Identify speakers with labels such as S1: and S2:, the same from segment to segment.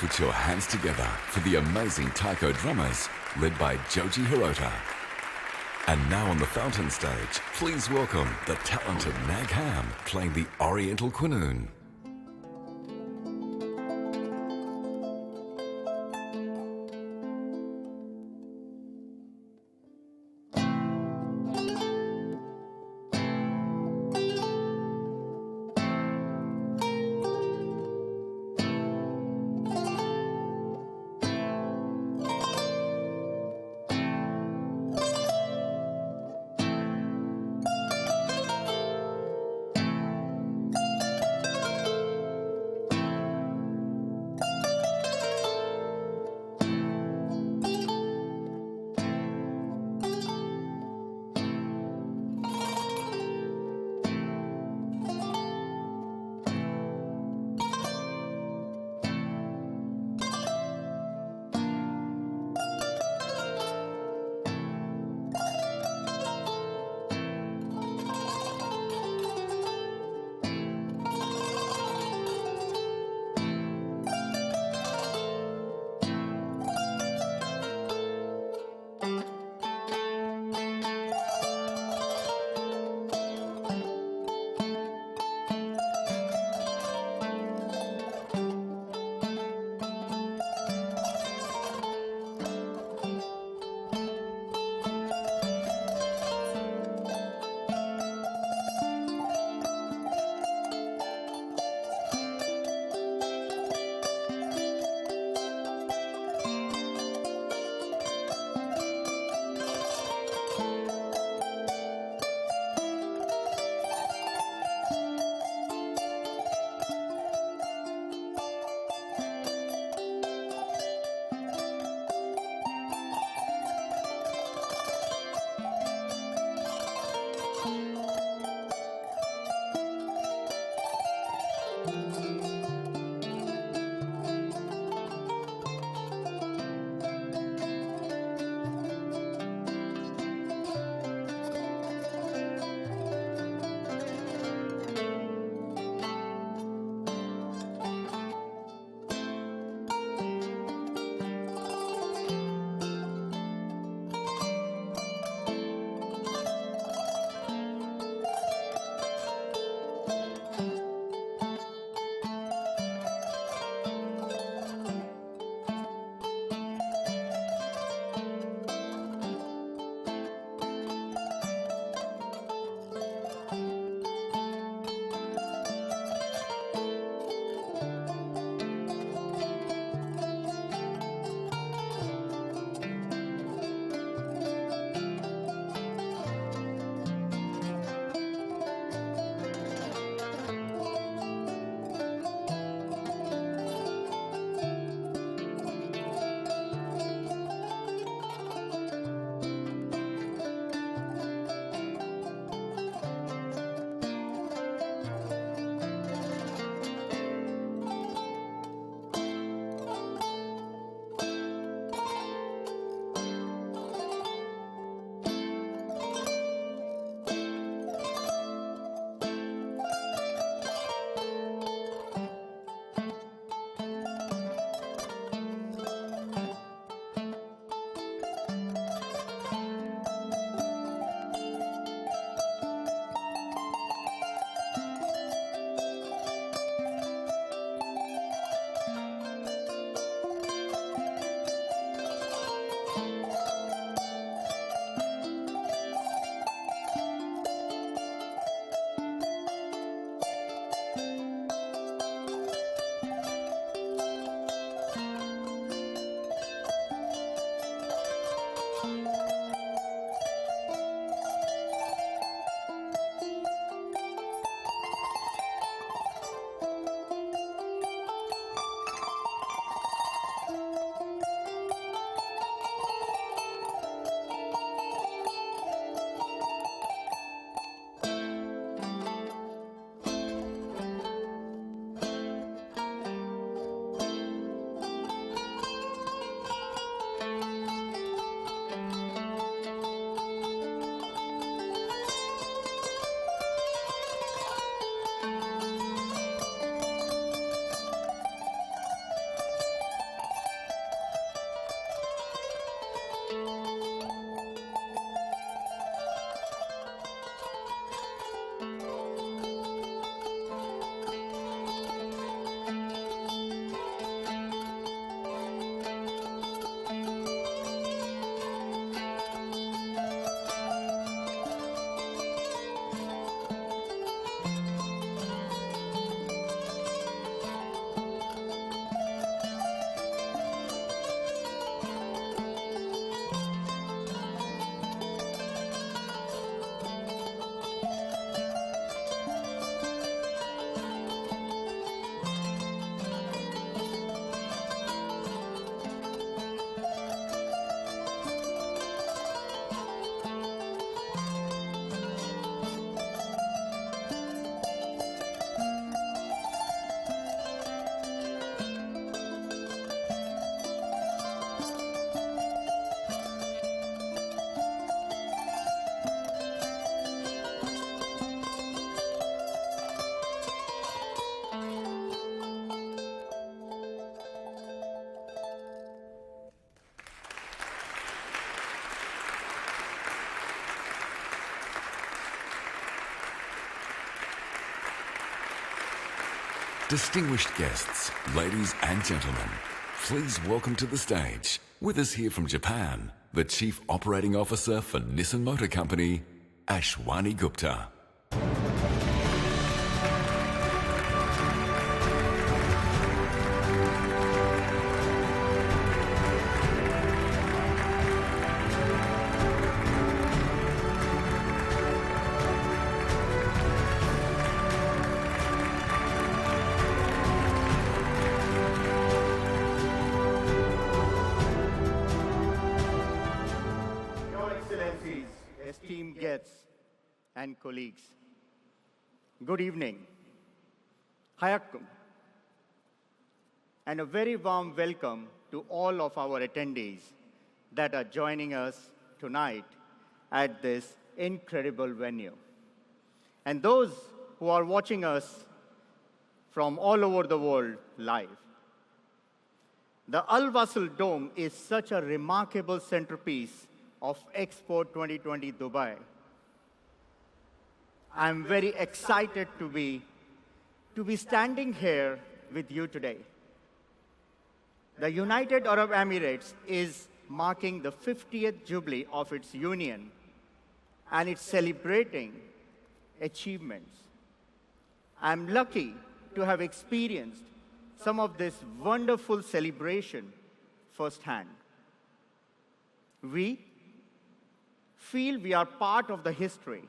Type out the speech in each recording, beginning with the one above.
S1: put your hands together for the amazing taiko drummers led by Joji Hirota. And now on the fountain stage, please welcome the talented Nag Ham playing the Oriental Quinoon. Distinguished guests, ladies and gentlemen, please welcome to the stage, with us here from Japan, the Chief Operating Officer for Nissan Motor Company, Ashwani Gupta.
S2: Esteemed guests and colleagues, good evening, Hayakum, and a very warm welcome to all of our attendees that are joining us tonight at this incredible venue. And those who are watching us from all over the world live. The Al Wasl Dome is such a remarkable centerpiece of Expo 2020 Dubai. I'm very excited to be standing here with you today. The United Arab Emirates is marking the 50th jubilee of its union, and it's celebrating achievements. I'm lucky to have experienced some of this wonderful celebration firsthand. We feel we are part of the history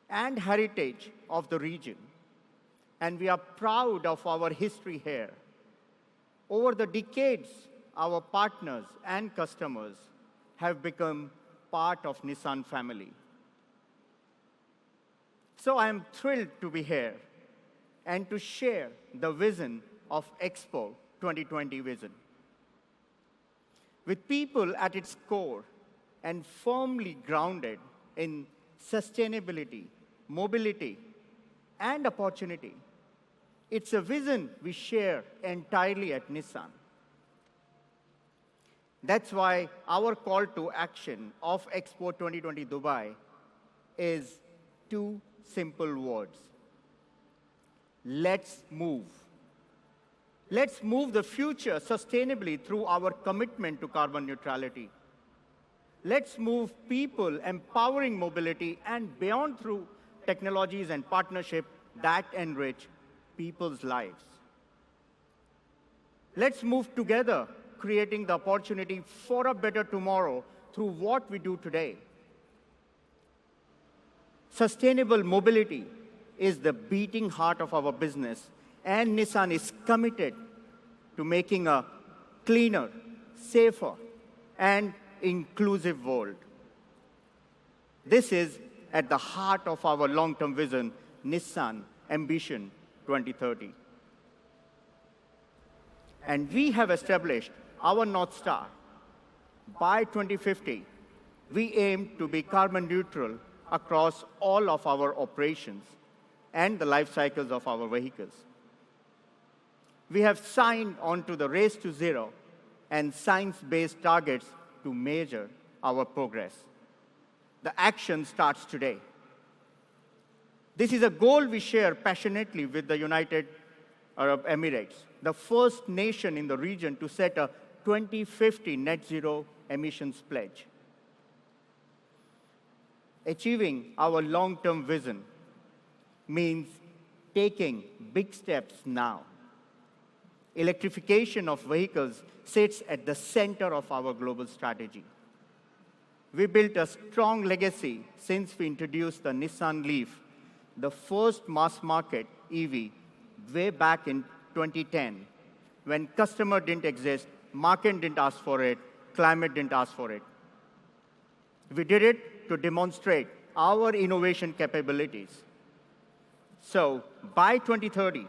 S2: and heritage of the region, and we are proud of our history here. Over the decades, our partners and customers have become part of Nissan family. So I am thrilled to be here and to share the vision of Expo 2020 vision. With people at its core, and firmly grounded in sustainability, mobility, and opportunity. It's a vision we share entirely at Nissan. That's why our call to action of Expo 2020 Dubai is two simple words. Let's move. Let's move the future sustainably through our commitment to carbon neutrality. Let's move people empowering mobility and beyond through technologies and partnership that enrich people's lives. Let's move together, creating the opportunity for a better tomorrow through what we do today. Sustainable mobility is the beating heart of our business, and Nissan is committed to making a cleaner, safer, and inclusive world. This is at the heart of our long-term vision, Nissan Ambition 2030. And we have established our North Star. By 2050, we aim to be carbon neutral across all of our operations and the life cycles of our vehicles. We have signed on to the Race to Zero and science-based targets to measure our progress. The action starts today. This is a goal we share passionately with the United Arab Emirates, the first nation in the region to set a 2050 net zero emissions pledge. Achieving our long-term vision means taking big steps now. Electrification of vehicles sits at the center of our global strategy. We built a strong legacy since we introduced the Nissan Leaf, the first mass-market EV, way back in 2010, when customer didn't exist, market didn't ask for it, climate didn't ask for it. We did it to demonstrate our innovation capabilities. So by 2030,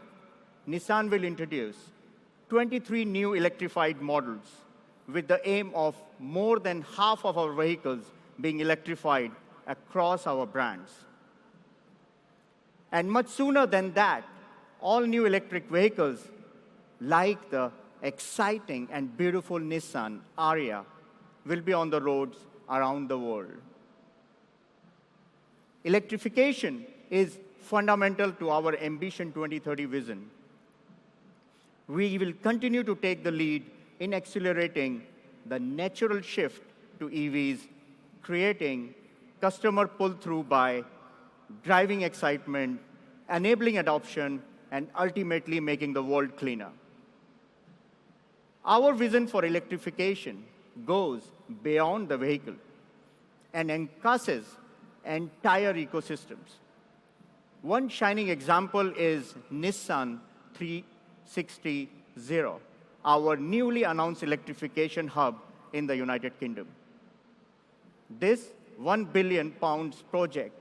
S2: Nissan will introduce 23 new electrified models with the aim of more than half of our vehicles being electrified across our brands. And much sooner than that, all new electric vehicles, like the exciting and beautiful Nissan Ariya, will be on the roads around the world. Electrification is fundamental to our Ambition 2030 vision, We will continue to take the lead in accelerating the natural shift to EVs, creating customer pull-through by driving excitement, enabling adoption, and ultimately making the world cleaner. Our vision for electrification goes beyond the vehicle and encompasses entire ecosystems. One shining example is Nissan 360, our newly announced electrification hub in the United Kingdom. This £1 billion project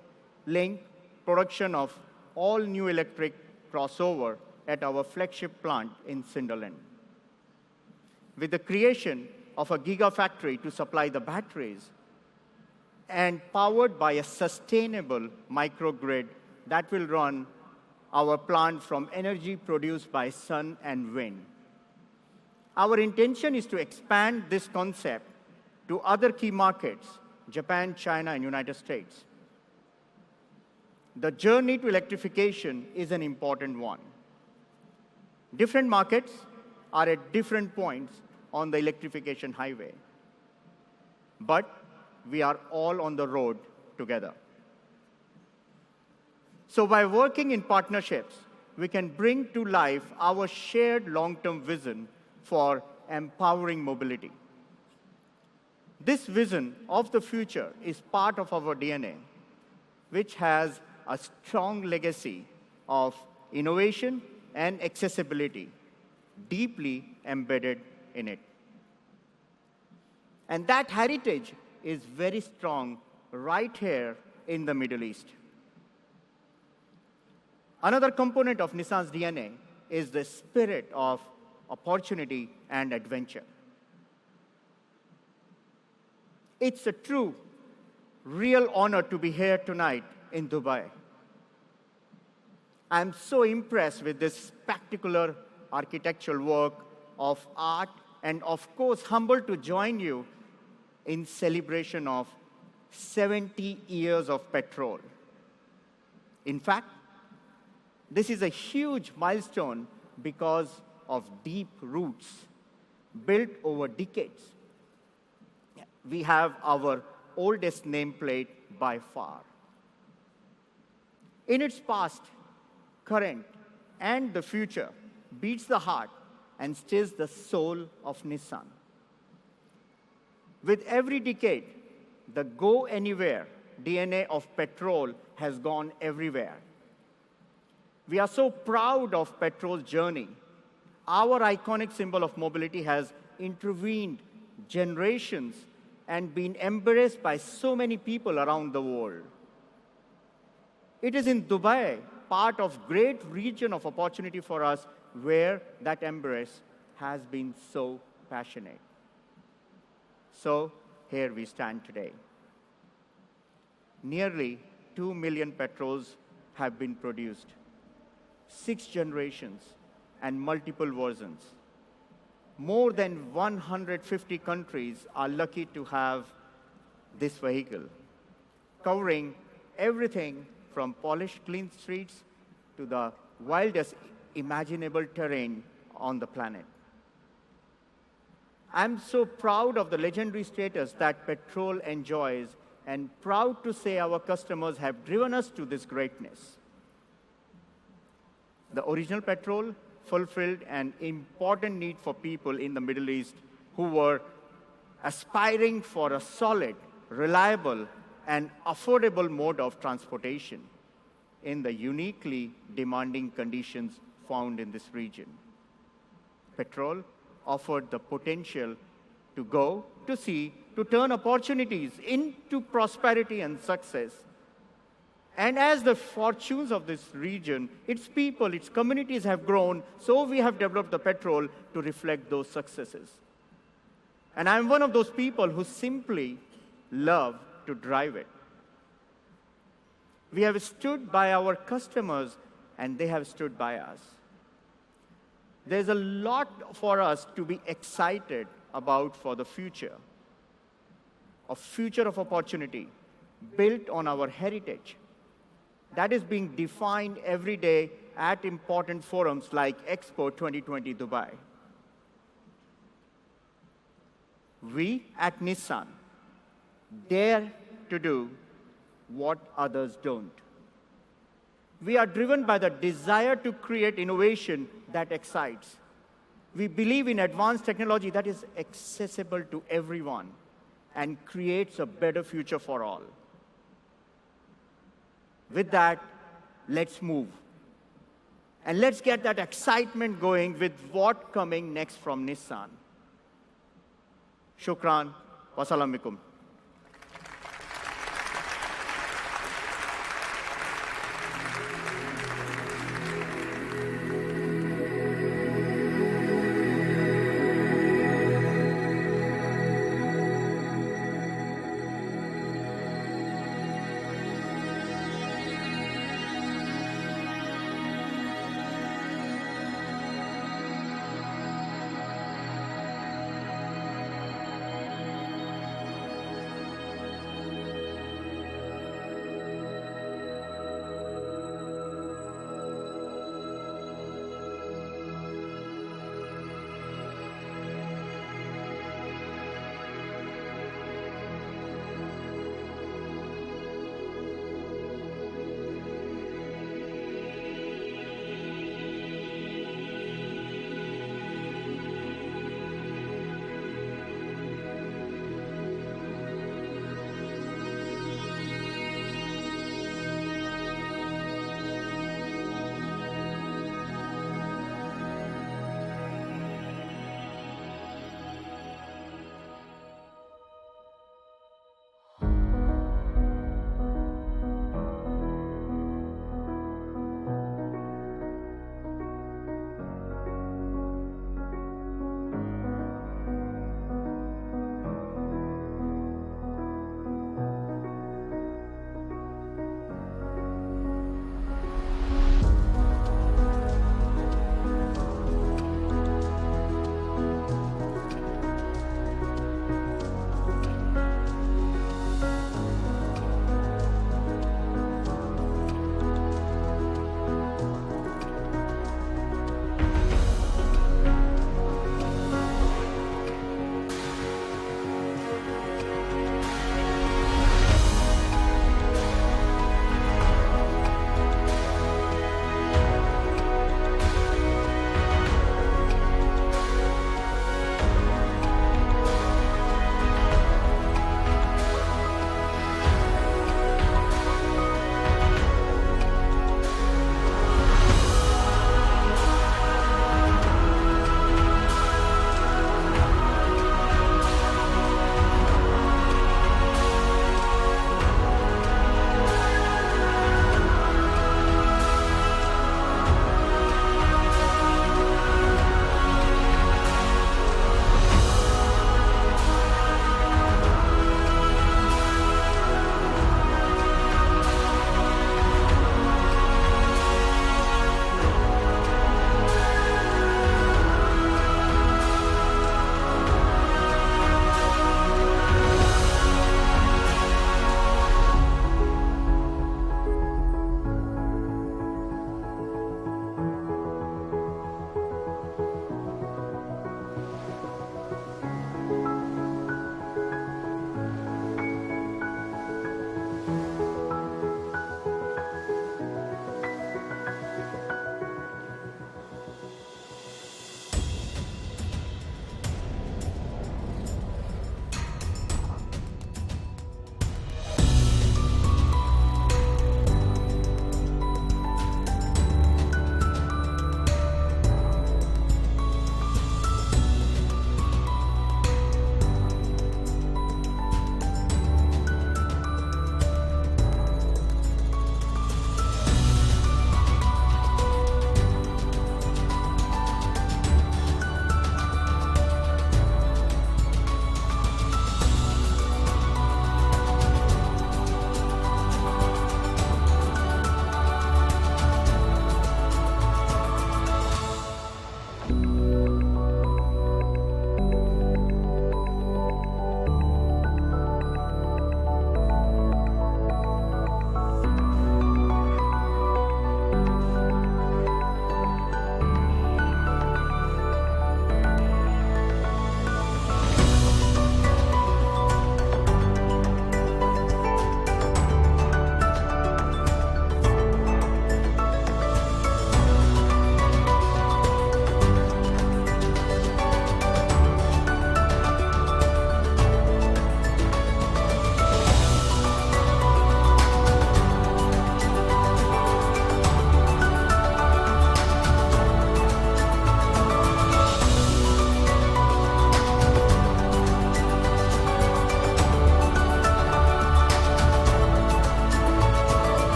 S2: linked production of all-new electric crossover at our flagship plant in Sunderland. With the creation of a gigafactory to supply the batteries and powered by a sustainable microgrid that will run our plant from energy produced by sun and wind. Our intention is to expand this concept to other key markets, Japan, China, and United States. The journey to electrification is an important one. Different markets are at different points on the electrification highway, but we are all on the road together. So by working in partnerships, we can bring to life our shared long-term vision for empowering mobility. This vision of the future is part of our DNA, which has a strong legacy of innovation and accessibility deeply embedded in it. And that heritage is very strong right here in the Middle East. Another component of Nissan's DNA is the spirit of opportunity and adventure. It's a true, real honor to be here tonight in Dubai. I'm so impressed with this spectacular architectural work of art and, of course, humbled to join you in celebration of 70 years of Patrol. In fact, this is a huge milestone because of deep roots built over decades. We have our oldest nameplate by far. In its past, current, and the future beats the heart and stirs the soul of Nissan. With every decade, the go anywhere DNA of Patrol has gone everywhere. We are so proud of Patrol's journey. Our iconic symbol of mobility has intervened generations and been embraced by so many people around the world. It is in Dubai, part of great region of opportunity for us, where that embrace has been so passionate. So here we stand today. Nearly 2 million Patrols have been produced, 6 generations and multiple versions. More than 150 countries are lucky to have this vehicle, covering everything from polished clean streets to the wildest imaginable terrain on the planet. I'm so proud of the legendary status that Patrol enjoys and proud to say our customers have driven us to this greatness. The original Patrol fulfilled an important need for people in the Middle East who were aspiring for a solid, reliable, and affordable mode of transportation in the uniquely demanding conditions found in this region. Patrol offered the potential to go, to see, to turn opportunities into prosperity and success. And as the fortunes of this region, its people, its communities have grown, so we have developed the Patrol to reflect those successes. And I'm one of those people who simply love to drive it. We have stood by our customers, and they have stood by us. There's a lot for us to be excited about for the future, a future of opportunity built on our heritage that is being defined every day at important forums like Expo 2020 Dubai. We at Nissan dare to do what others don't. We are driven by the desire to create innovation that excites. We believe in advanced technology that is accessible to everyone and creates a better future for all. With that, let's move. And let's get that excitement going with what's coming next from Nissan. Shukran. Wassalamualaikum.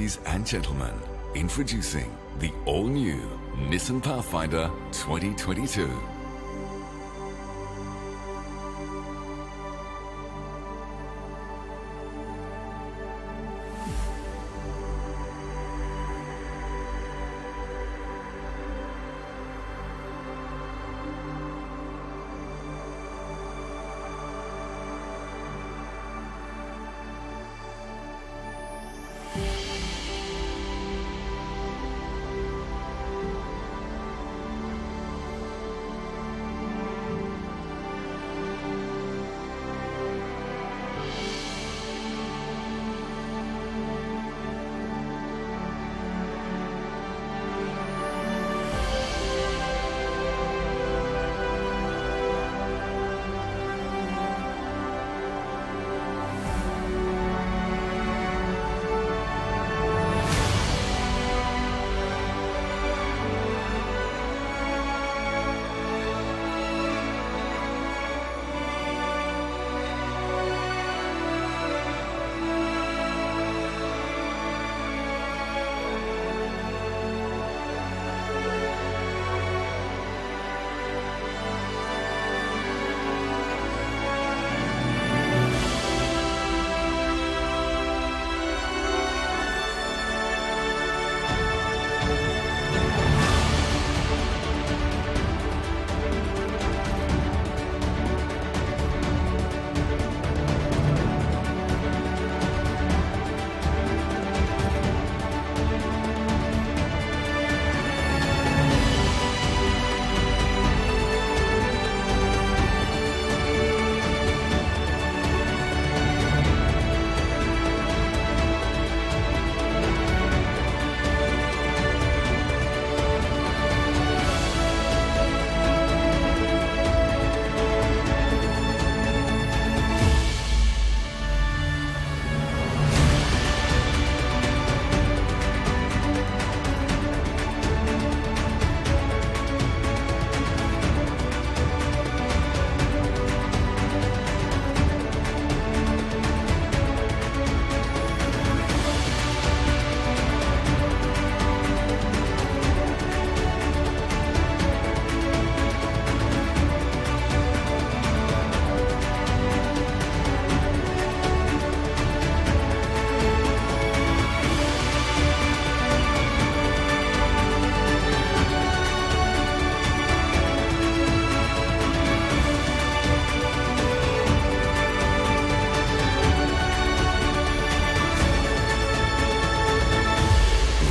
S1: Ladies and gentlemen, introducing the all-new Nissan Pathfinder 2022.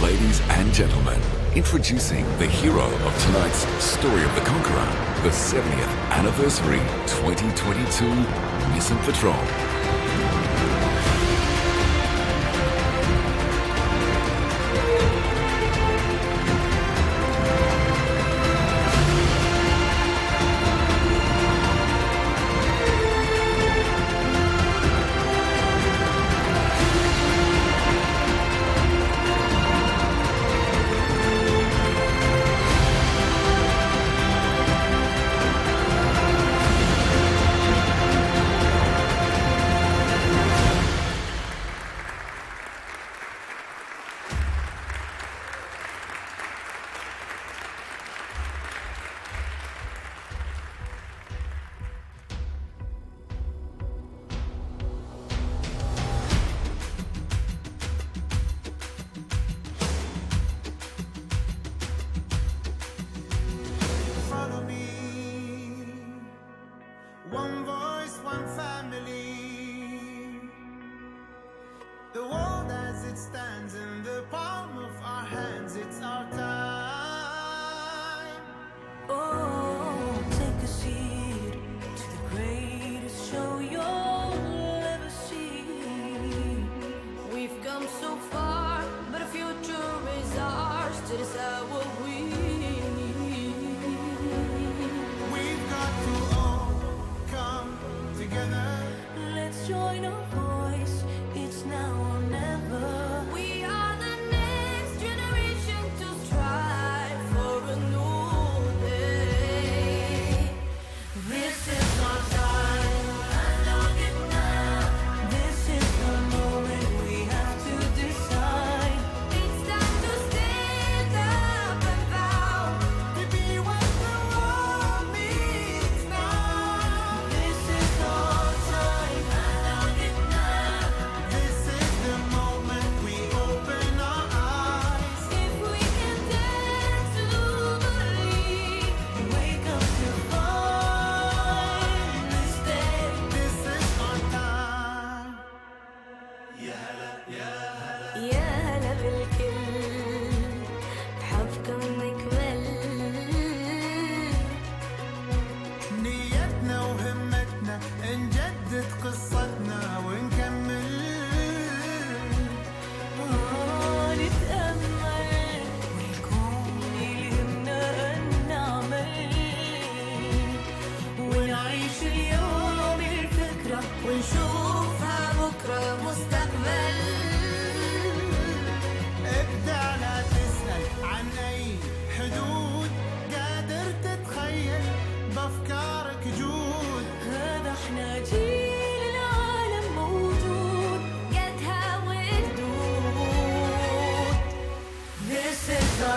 S1: Ladies and gentlemen, introducing the hero of tonight's Story of the Conqueror, the 70th Anniversary 2022 Nissan Patrol.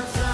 S3: outside.